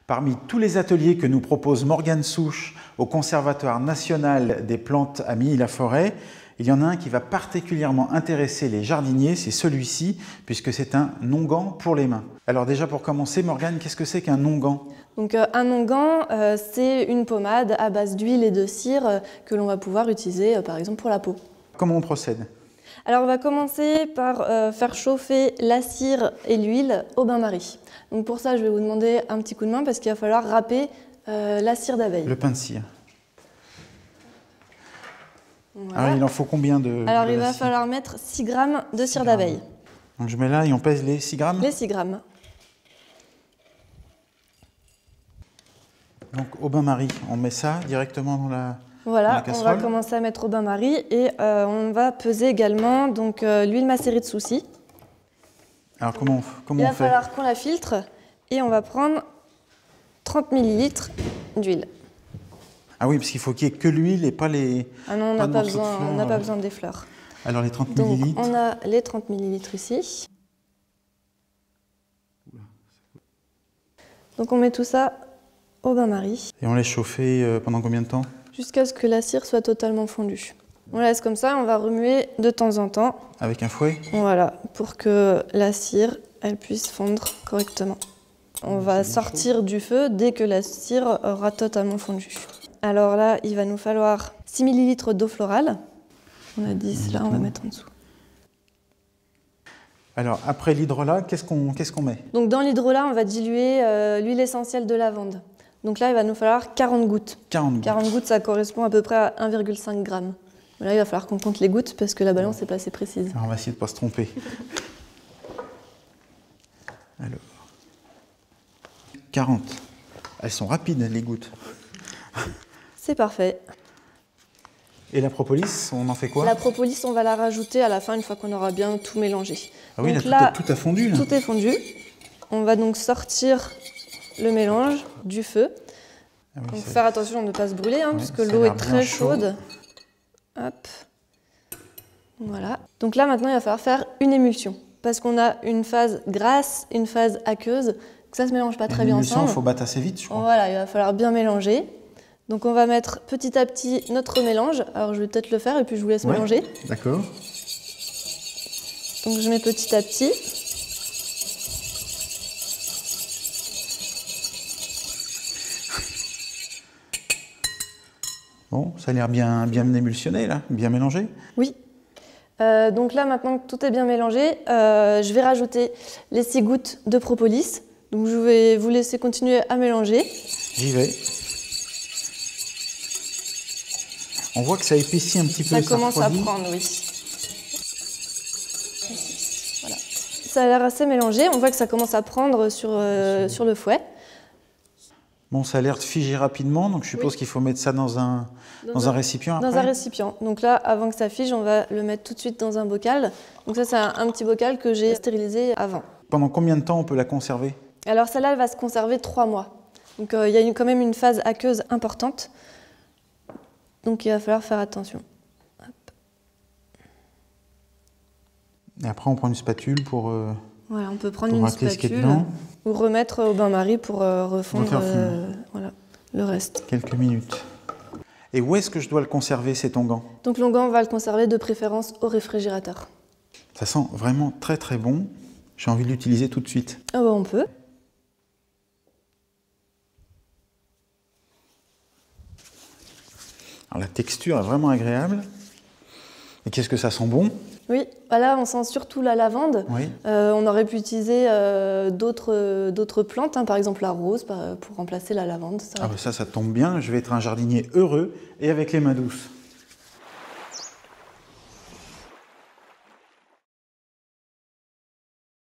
Parmi tous les ateliers que nous propose Morgane Souche au Conservatoire national des plantes à Milly-la-Forêt, il y en a un qui va particulièrement intéresser les jardiniers, c'est celui-ci, puisque c'est un onguent pour les mains. Alors déjà pour commencer, Morgane, qu'est-ce que c'est qu'un onguent? Donc un onguent, c'est une pommade à base d'huile et de cire que l'on va pouvoir utiliser par exemple pour la peau. Comment on procède? Alors on va commencer par faire chauffer la cire et l'huile au bain-marie. Donc pour ça, je vais vous demander un petit coup de main parce qu'il va falloir râper la cire d'abeille. Le pain de cire. Voilà. Alors il en faut combien de Alors il la va cire? falloir mettre 6 grammes de cire d'abeille. Donc je mets là et on pèse les 6 grammes? Les 6 grammes. Donc au bain-marie, on met ça directement dans la... Voilà, on va commencer à mettre au bain-marie et on va peser également l'huile macérée de souci. Alors comment on fait? Il va falloir qu'on la filtre et on va prendre 30 ml d'huile. Ah oui, parce qu'il faut qu'il n'y ait que l'huile et pas les... Ah non, on n'a pas besoin des fleurs. Alors les 30 Donc, ml. on a les 30 ml ici. Donc on met tout ça au bain-marie. Et on laisse chauffer pendant combien de temps? Jusqu'à ce que la cire soit totalement fondue. On laisse comme ça, on va remuer de temps en temps. Avec un fouet? Voilà, pour que la cire, elle puisse fondre correctement. On va sortir du feu dès que la cire aura totalement fondu. Alors là, il va nous falloir 6 ml d'eau florale. On a 10, là on va mettre en dessous. Alors après l'hydrolat, qu'est-ce qu'on met? Donc dans l'hydrolat, on va diluer l'huile essentielle de lavande. Donc là, il va nous falloir 40 gouttes. 40 gouttes. 40 gouttes, ça correspond à peu près à 1,5 g. Là, il va falloir qu'on compte les gouttes parce que la balance n'est pas assez précise. Alors, on va essayer de ne pas se tromper. Alors, 40. Elles sont rapides, les gouttes. C'est parfait. Et la propolis, on en fait quoi? La propolis, on va la rajouter à la fin, une fois qu'on aura bien tout mélangé. Ah oui, là, tout a fondu. Là. Tout est fondu. On va donc sortir le mélange du feu. Ah oui, donc faire attention de ne pas se brûler, hein, parce que l'eau est très chaude. Hop. Voilà. Donc là, maintenant, il va falloir faire une émulsion. Parce qu'on a une phase grasse, une phase aqueuse. Que ça ne se mélange pas très bien ensemble. Il faut battre assez vite, je crois. Voilà, il va falloir bien mélanger. Donc on va mettre petit à petit notre mélange. Alors je vais peut-être le faire et puis je vous laisse mélanger. D'accord. Donc je mets petit à petit. Bon, ça a l'air bien émulsionné là, bien mélangé. Oui. Donc là maintenant que tout est bien mélangé, je vais rajouter les 6 gouttes de propolis. Donc je vais vous laisser continuer à mélanger. J'y vais. On voit que ça épaissit un petit peu. Ça commence à prendre, oui. Voilà. Ça a l'air assez mélangé. On voit que ça commence à prendre sur le fouet. Bon, ça a l'air de figer rapidement, donc je suppose qu'il faut mettre ça dans un récipient après. Dans un récipient. Donc là, avant que ça fige, on va le mettre tout de suite dans un bocal. Donc ça, c'est un petit bocal que j'ai stérilisé avant. Pendant combien de temps on peut la conserver? Alors celle-là, elle va se conserver 3 mois. Donc il y a quand même une phase aqueuse importante. Donc il va falloir faire attention. Hop. Et après on prend une spatule pour... Voilà, on peut prendre une spatule ou remettre au bain-marie pour refondre voilà, le reste. Quelques minutes. Et où est-ce que je dois le conserver cet onguent? Donc l'onguent, on va le conserver de préférence au réfrigérateur. Ça sent vraiment très très bon. J'ai envie de l'utiliser tout de suite. Ah bah on peut. Alors, la texture est vraiment agréable. Et qu'est-ce que ça sent bon? Oui, là on sent surtout la lavande. Oui. On aurait pu utiliser d'autres plantes, hein, par exemple la rose, pour remplacer la lavande. Ça tombe bien, je vais être un jardinier heureux et avec les mains douces.